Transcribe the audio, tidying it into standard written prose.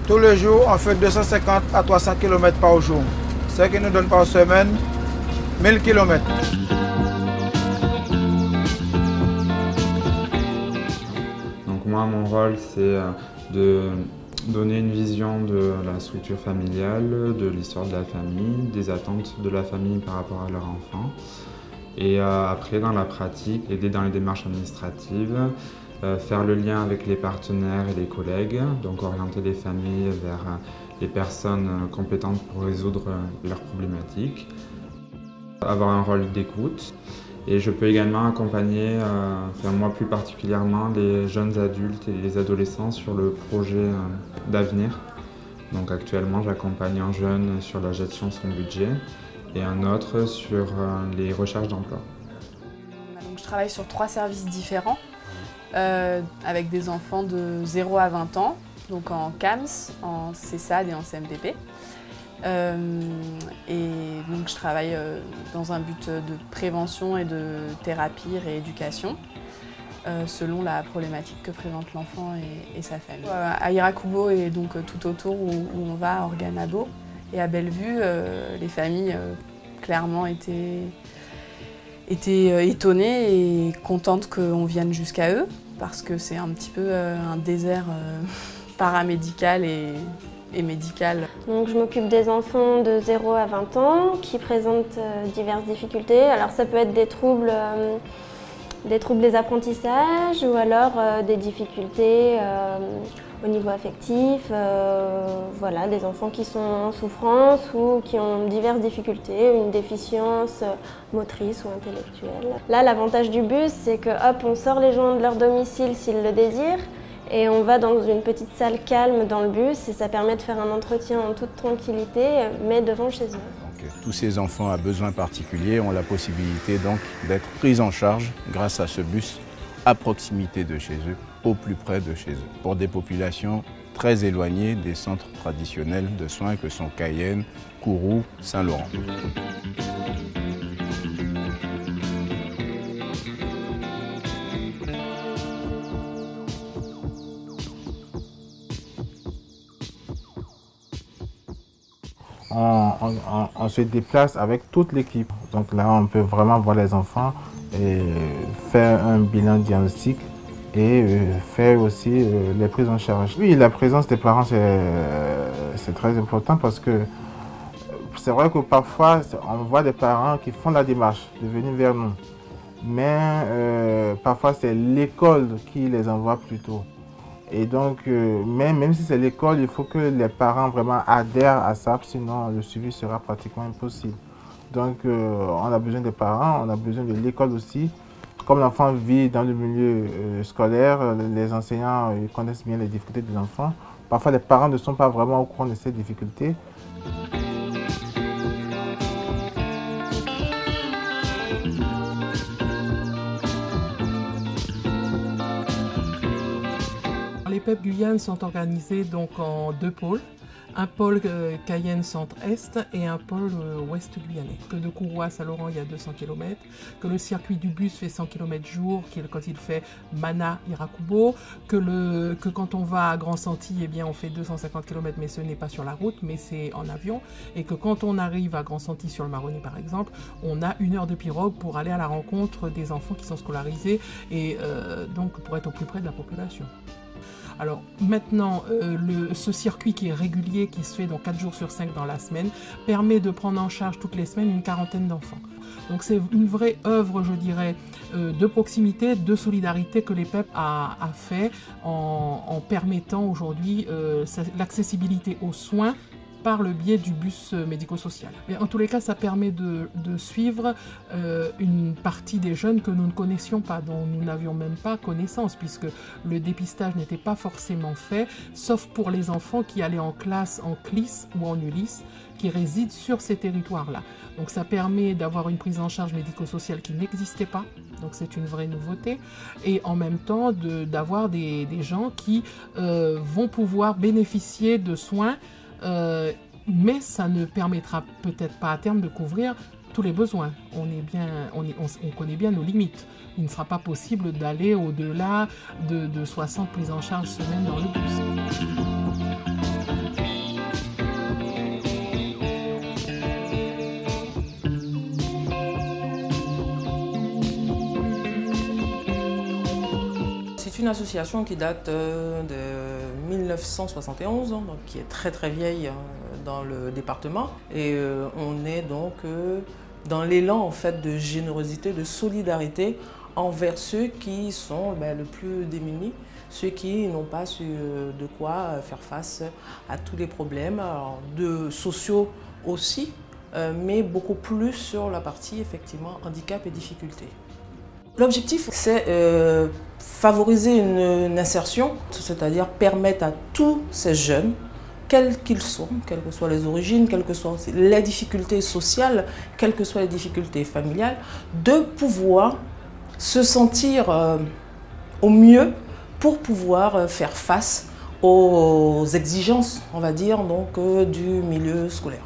Tous les jours, on fait 250 à 300 km par jour, ce qui nous donne par semaine 1000 km. Donc moi, mon rôle, c'est de donner une vision de la structure familiale, de l'histoire de la famille, des attentes de la famille par rapport à leur enfant. Et après, dans la pratique, aider dans les démarches administratives, faire le lien avec les partenaires et les collègues, donc orienter les familles vers les personnes compétentes pour résoudre leurs problématiques, avoir un rôle d'écoute. Et je peux également accompagner, moi plus particulièrement, les jeunes adultes et les adolescents sur le projet d'avenir. Donc actuellement, j'accompagne un jeune sur la gestion de son budget et un autre sur les recherches d'emploi. Donc, je travaille sur 3 services différents. Avec des enfants de 0 à 20 ans, donc en CAMS, en CESAD et en CMPP. Et donc je travaille dans un but de prévention et de thérapie, rééducation, selon la problématique que présente l'enfant et sa famille. À Irakubo et donc tout autour où on va, à Organado et à Bellevue, les familles clairement étaient étonnés et contentes qu'on vienne jusqu'à eux parce que c'est un petit peu un désert paramédical et médical. Donc je m'occupe des enfants de 0 à 20 ans qui présentent diverses difficultés. Alors ça peut être des troubles des apprentissages ou alors des difficultés au niveau affectif, voilà, des enfants qui sont en souffrance ou qui ont diverses difficultés, une déficience motrice ou intellectuelle. Là, l'avantage du bus, c'est que hop, on sort les gens de leur domicile s'ils le désirent et on va dans une petite salle calme dans le bus et ça permet de faire un entretien en toute tranquillité, mais devant chez eux. Donc, tous ces enfants à besoins particuliers ont la possibilité donc d'être pris en charge grâce à ce bus à proximité de chez eux, au plus près de chez eux, pour des populations très éloignées des centres traditionnels de soins que sont Cayenne, Kourou, Saint-Laurent. On se déplace avec toute l'équipe. Donc là, on peut vraiment voir les enfants et faire un bilan diagnostique et faire aussi les prises en charge. Oui, la présence des parents, c'est très important parce que c'est vrai que parfois, on voit des parents qui font la démarche de venir vers nous. Mais parfois, c'est l'école qui les envoie plus tôt. Et donc, même si c'est l'école, il faut que les parents vraiment adhèrent à ça, sinon le suivi sera pratiquement impossible. Donc, on a besoin des parents, on a besoin de l'école aussi. Comme l'enfant vit dans le milieu scolaire, les enseignants connaissent bien les difficultés des enfants. Parfois, les parents ne sont pas vraiment au courant de ces difficultés. Les PEP Guyane sont organisés donc en 2 pôles. Un pôle Cayenne centre-est et un pôle ouest guyanais. Que de Kourou à Saint-Laurent, il y a 200 km, que le circuit du bus fait 100 km jour, quand il fait Mana-Irakubo, que quand on va à Grand-Santi, eh bien on fait 250 km, mais ce n'est pas sur la route, mais c'est en avion, et que quand on arrive à Grand-Santi sur le Maroni par exemple, on a 1 heure de pirogue pour aller à la rencontre des enfants qui sont scolarisés et donc pour être au plus près de la population. Alors maintenant, ce circuit qui est régulier, qui se fait donc 4 jours sur 5 dans la semaine, permet de prendre en charge toutes les semaines une quarantaine d'enfants. Donc c'est une vraie œuvre, je dirais, de proximité, de solidarité que les PEP a fait en permettant aujourd'hui l'accessibilité aux soins par le biais du bus médico-social. Mais en tous les cas, ça permet de suivre une partie des jeunes que nous ne connaissions pas, dont nous n'avions même pas connaissance, puisque le dépistage n'était pas forcément fait, sauf pour les enfants qui allaient en classe en CLIS ou en ULIS, qui résident sur ces territoires-là. Donc ça permet d'avoir une prise en charge médico-sociale qui n'existait pas, donc c'est une vraie nouveauté, et en même temps d'avoir des gens qui vont pouvoir bénéficier de soins, mais ça ne permettra peut-être pas à terme de couvrir tous les besoins. On connaît bien nos limites. Il ne sera pas possible d'aller au-delà de 60 prises en charge semaine dans le bus. C'est une association qui date de 1971, donc qui est très très vieille dans le département. Et on est donc dans l'élan en fait de générosité, de solidarité envers ceux qui sont le plus démunis, ceux qui n'ont pas su de quoi faire face à tous les problèmes, alors, sociaux aussi, mais beaucoup plus sur la partie effectivement handicap et difficultés. L'objectif, c'est favoriser une insertion, c'est-à-dire permettre à tous ces jeunes, quels qu'ils sont, quelles que soient les origines, quelles que soient les difficultés sociales, quelles que soient les difficultés familiales, de pouvoir se sentir au mieux pour pouvoir faire face aux exigences, on va dire, donc, du milieu scolaire.